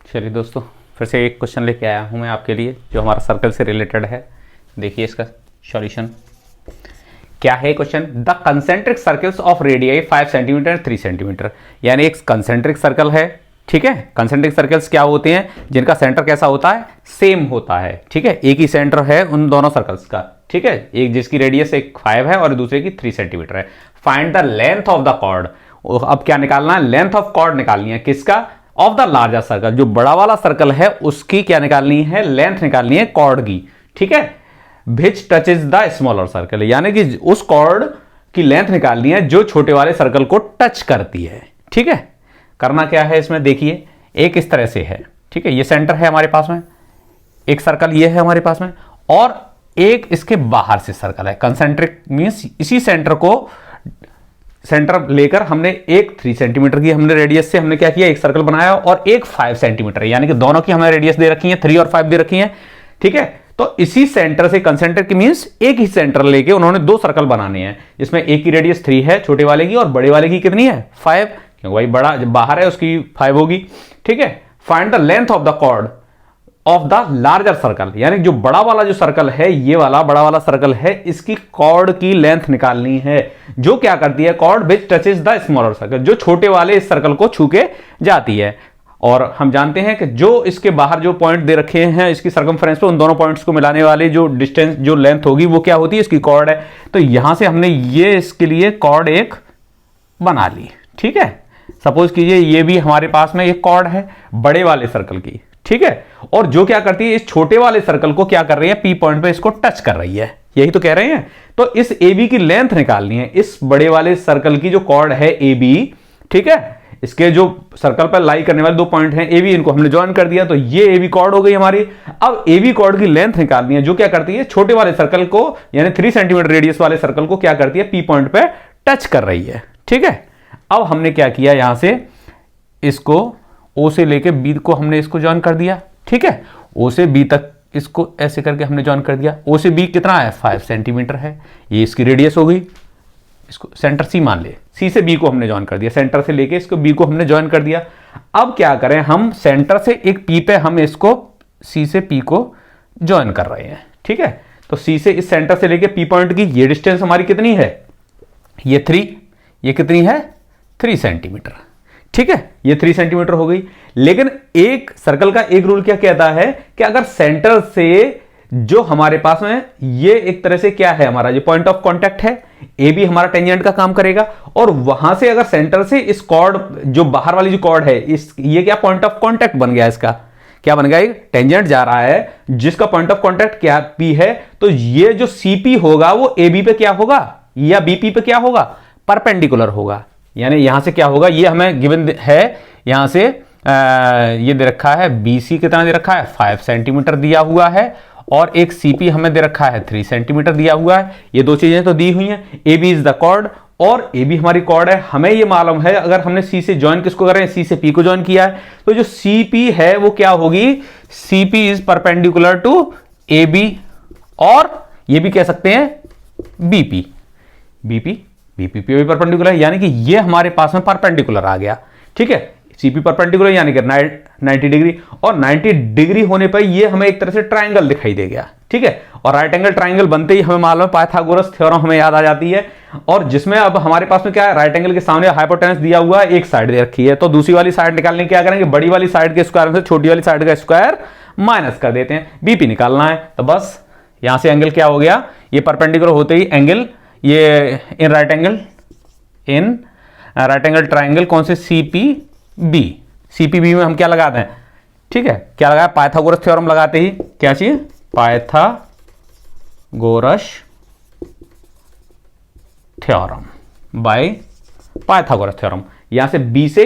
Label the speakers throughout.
Speaker 1: चलिए दोस्तों, फिर से एक क्वेश्चन लेके आया हूँ मैं आपके लिए जो हमारा सर्कल से रिलेटेड है। देखिए इसका सॉल्यूशन क्या है। Question, the concentric circles of radii 5 centimetre 3 centimetre. यानी एक कंसेंट्रिक सर्कल है, ठीक है। कंसेंट्रिक सर्कल्स क्या होते हैं? जिनका सेंटर कैसा होता है? सेम होता है, ठीक है। एक ही सेंटर है उन दोनों सर्कल्स का, ठीक है। एक जिसकी रेडियस एक 5 है और दूसरे की 3 सेंटीमीटर है। Find the length of the chord. अब क्या निकालना है? लेंथ ऑफ कॉर्ड निकालनी है। किसका? Of the larger circle. जो बड़ा वाला सर्कल है उसकी क्या निकालनी है? लेंथ निकालनी है कॉर्ड की, ठीक है। विच टचेज द स्मॉलर सर्कल, यानी कि उस कॉर्ड की लेंथ निकालनी है जो छोटे वाले सर्कल को टच करती है, ठीक है। करना क्या है इसमें? देखिए एक इस तरह से है, ठीक है। ये सेंटर है हमारे पास में, एक सर्कल ये है हमारे पास में, और एक इसके बाहर से सर्कल है। कंसेंट्रिक मींस इसी सेंटर को सेंटर लेकर हमने एक 3 सेंटीमीटर की हमने रेडियस से हमने क्या किया? एक सर्कल बनाया, और एक 5 सेंटीमीटर, यानी कि दोनों की हमें रेडियस दे रखी है, 3 और 5 दे रखी है, ठीक है। तो इसी सेंटर से कंसेंट्रिक मींस एक ही सेंटर लेके उन्होंने 2 सर्कल बनाने हैं, जिसमें एक की रेडियस 3 है छोटे वाले की, और बड़े वाले की कितनी है? 5, क्योंकि भाई बड़ा जब बाहर है उसकी 5 होगी, ठीक है। Find the length of the chord of the larger circle, यानी जो बड़ा वाला जो सर्कल है, ये वाला बड़ा वाला सर्कल है, इसकी कॉर्ड की लेंथ निकालनी है। जो क्या करती है? Chord which touches the smaller circle, जो छोटे वाले इस सर्कल को छू के जाती है। और हम जानते हैं कि जो इसके बाहर जो पॉइंट दे रखे हैं इसकी सर्कमफ्रेंस पे, उन दोनों पॉइंट्स को मिलाने वाले जो डिस्टेंस जो लेंथ होगी वो क्या होती है? इसकी कॉर्ड है। तो यहां से हमने ये इसके लिए कॉर्ड एक बना ली, ठीक है। सपोज कीजिए ये भी हमारे पास में एक कॉर्ड है बड़े वाले सर्कल की, ठीक है। और जो क्या करती है? इस छोटे वाले सर्कल को क्या कर रही है? पी पॉइंट पे इसको टच कर रही है, यही तो कह रहे हैं। तो इस ए बी की लेंथ निकालनी है। इस बड़े वाले सर्कल की जो कॉर्ड है ए बी, ठीक है, इसके जो सर्कल पर लाई करने वाले 2 पॉइंट हैं ए बी, इनको हमने ज्वाइन कर दिया, तो ये ए बी कॉर्ड हो गई हमारी। अब ए बी कॉर्ड की लेंथ निकालनी है, जो क्या करती है? छोटे वाले सर्कल को, यानी 3 सेंटीमीटर रेडियस वाले सर्कल को क्या करती है? पी पॉइंट पे टच कर रही है, ठीक है। अब हमने क्या किया? यहां से इसको ओ से लेके बी को हमने इसको ज्वाइन कर दिया, ठीक है। ओ से बी तक इसको ऐसे करके हमने ज्वाइन कर दिया। ओ से बी कितना है? 5 सेंटीमीटर है, ये इसकी रेडियस हो गई। इसको सेंटर सी मान ले, सी से बी को हमने ज्वाइन कर दिया, सेंटर से लेके इसको बी को हमने ज्वाइन कर दिया। अब क्या करें? हम सेंटर से एक पी पे हम इसको सी से पी को ज्वाइन कर रहे हैं, ठीक है। तो सी से इस सेंटर से लेके पी पॉइंट की ये डिस्टेंस हमारी कितनी है? ये 3, ये कितनी है? 3 सेंटीमीटर, ठीक है। ये 3 सेंटीमीटर हो गई। लेकिन एक सर्कल का एक रूल क्या कहता है कि अगर सेंटर से जो हमारे पास में ये एक तरह से क्या है? हमारा जो पॉइंट ऑफ कांटेक्ट है, ए बी हमारा टेंजेंट का काम करेगा, और वहां से अगर सेंटर से इस कॉर्ड जो बाहर वाली जो कॉर्ड है, इस ये क्या पॉइंट ऑफ कांटेक्ट बन गया? इसका क्या बन गया? टेंजेंट जा रहा है जिसका पॉइंट ऑफ कांटेक्ट क्या पी है, तो ये जो सीपी होगा वो ए बी पे क्या होगा? या बीपी पे क्या होगा? परपेंडिकुलर होगा। यानी यहां से क्या होगा? ये हमें गिवन है, यहां से ये दे रखा है बीसी कितना दे रखा है? 5 सेंटीमीटर दिया हुआ है, और एक सीपी हमें दे रखा है 3 सेंटीमीटर दिया हुआ है। ये 2 चीजें तो दी हुई हैं। A B is the chord, और ए बी हमारी कॉर्ड है। हमें ये मालूम है अगर हमने सी से ज्वाइन किसको कर रहे हैं? सी से पी को ज्वाइन किया है, तो जो सीपी है वो क्या होगी? CP is perpendicular to A B, और ये भी कह सकते हैं बीपी। बीपी बीपी पे भी परपेंडिकुलर है, यानी कि ये हमारे पास में परपेंडिकुलर आ गया, ठीक है। सीपी परपेंडिकुलर यानी कि 90 डिग्री, और 90 डिग्री होने पर ये हमें एक तरह से ट्रायंगल दिखाई दे गया, ठीक है। और राइट एंगल ट्रायंगल बनते ही हमें मालूम है पाइथागोरस थ्योरम हमें याद आ जाती है, और जिसमें अब हमारे पास में क्या है? राइट एंगल के सामने हाइपोटेनस दिया हुआ है, एक साइड दे रखी है, तो दूसरी वाली साइड निकालने क्या करेंगे? बड़ी वाली साइड के स्क्वायर में से छोटी वाली साइड का स्क्वायर माइनस कर देते हैं। बीपी निकालना है, तो बस यहां से एंगल क्या हो गया? ये परपेंडिकुलर होते ही एंगल ये इन राइट एंगल ट्राइंगल कौन से? सीपीबी। सीपीबी में हम क्या लगाते हैं? ठीक है, क्या लगाया? पाइथागोरस थ्योरम लगाते ही क्या चाहिए? Pythagoras theorem by Pythagoras theorem. यहां से बी से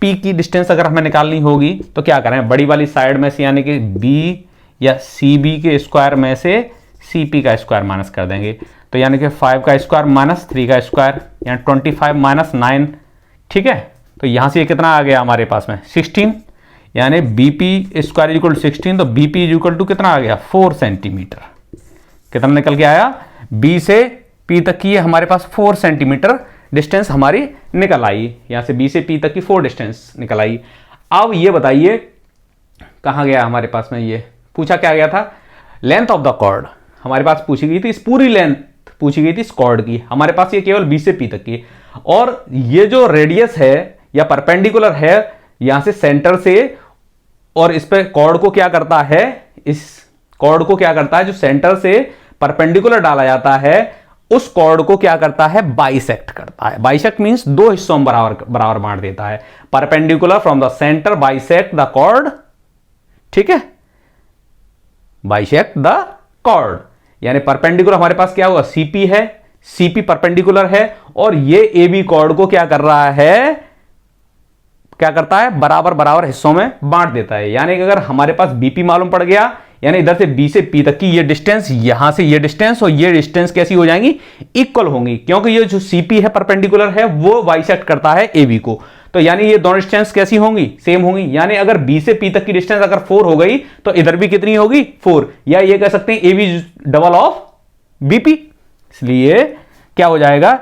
Speaker 1: पी की डिस्टेंस अगर हमें निकालनी होगी तो क्या करें? बड़ी वाली साइड में से यानी कि बी या सी बी के स्क्वायर में से सी पी का स्क्वायर माइनस कर देंगे, तो यानी कि 5 का स्क्वायर माइनस 3 का स्क्वायर, यानी 25 माइनस 9, ठीक है। तो यहां से ये कितना आ गया हमारे पास में? 16, यानी बीपी स्क्वायर इक्वल टू 16, तो बीपी इक्वल टू कितना आ गया? 4 सेंटीमीटर। कितना निकल के आया? बी से पी तक की हमारे पास 4 सेंटीमीटर डिस्टेंस हमारी निकल आई, यहां से बी से पी तक की 4 डिस्टेंस निकल आई। अब ये बताइए कहां गया हमारे पास में, ये पूछा क्या गया था, लेंथ ऑफ द कॉर्ड हमारे पास पूछी गई थी, इस पूरी लेंथ पूछी गई थी इस कॉर्ड की, हमारे पास ये केवल बी से पी तक की, और ये जो रेडियस है या परपेंडिकुलर है यहां से सेंटर से, और इस पे कॉर्ड को क्या करता है, इस कॉर्ड को क्या करता है, जो सेंटर से परपेंडिकुलर डाला जाता है उस कॉर्ड को क्या करता है, बाइसेक्ट करता है। बाइसेक्ट मींस 2 हिस्सों में बराबर बराबर बांट देता है। Perpendicular from the centre bisect the chord, ठीक है, बाइसेक्ट द कॉर्ड, यानी परपेंडिकुलर हमारे पास क्या हुआ, सीपी है, सीपी परपेंडिकुलर है, और ये ए बी कॉर्ड को क्या कर रहा है, क्या करता है, बराबर बराबर हिस्सों में बांट देता है। यानी कि अगर हमारे पास बीपी मालूम पड़ गया, यानी इधर से बी से पी तक की ये डिस्टेंस, यहां से ये डिस्टेंस और ये डिस्टेंस कैसी हो जाएंगी, इक्वल होंगी, क्योंकि ये जो सीपी है परपेंडिकुलर है वो बाइसेक्ट करता है ए बी को, तो यानी ये दोनों डिस्टेंस कैसी होंगी, सेम होंगी। यानी अगर बी से पी तक की डिस्टेंस अगर 4 हो गई तो इधर भी कितनी होगी, 4, या ये कह सकते हैं A B double of BP. इसलिए क्या हो जाएगा,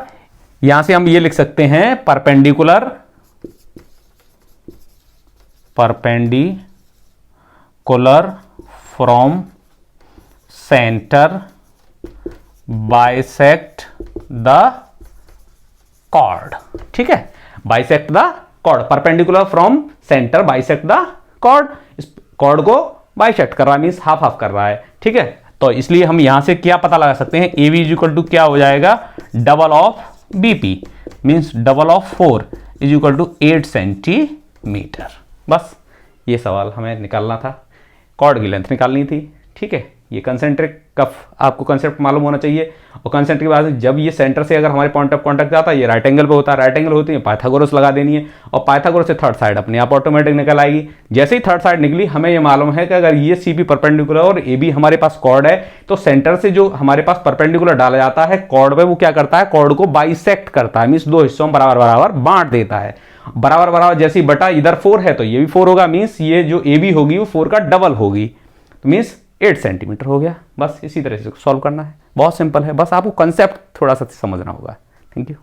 Speaker 1: यहां से हम ये लिख सकते हैं perpendicular from centre bisect the chord, ठीक है, bisect the chord, perpendicular from centre bisect the chord, इस कॉर्ड को बाइसेक्ट कर रहा है, मींस हाफ हाफ कर रहा है, ठीक है। तो इसलिए हम यहां से क्या पता लगा सकते हैं, A B is equal to क्या हो जाएगा, double of BP, means double of 4 is equal to 8 centimetre. बस ये सवाल हमें निकालना था, कॉर्ड की लेंथ निकालनी थी, ठीक है। ये कंसेंट्रिक कफ आपको कंसेप्ट मालूम होना चाहिए, और कंसेंट्रिक के बाद जब ये सेंटर से अगर हमारे पॉइंट ऑफ कांटेक्ट जाता है, ये राइट एंगल पे होता है, राइट एंगल होती है पाइथागोरस लगा देनी है, और पाइथागोरस से थर्ड साइड अपने आप ऑटोमेटिक निकल आएगी। जैसे ही थर्ड साइड निकली, हमें ये मालूम है कि अगर ये सी पी परपेंडिकुलर और ए बी हमारे पास कॉर्ड है, तो सेंटर से जो हमारे पास परपेंडिकुलर डाला जाता है कॉर्ड पे, वो क्या करता है, कॉर्ड को बाइसेक्ट करता है, मींस 2 हिस्सों में बराबर बराबर बांट देता है। बराबर बराबर जैसे ही बटा, इधर 4 है तो ये भी 4 होगा, मींस ये जो ए बी होगी वो 4 का डबल होगी, तो मींस 8 सेंटीमीटर हो गया। बस इसी तरह से सॉल्व करना है, बहुत सिंपल है, बस आपको कंसेप्ट थोड़ा सा समझना होगा। Thank you.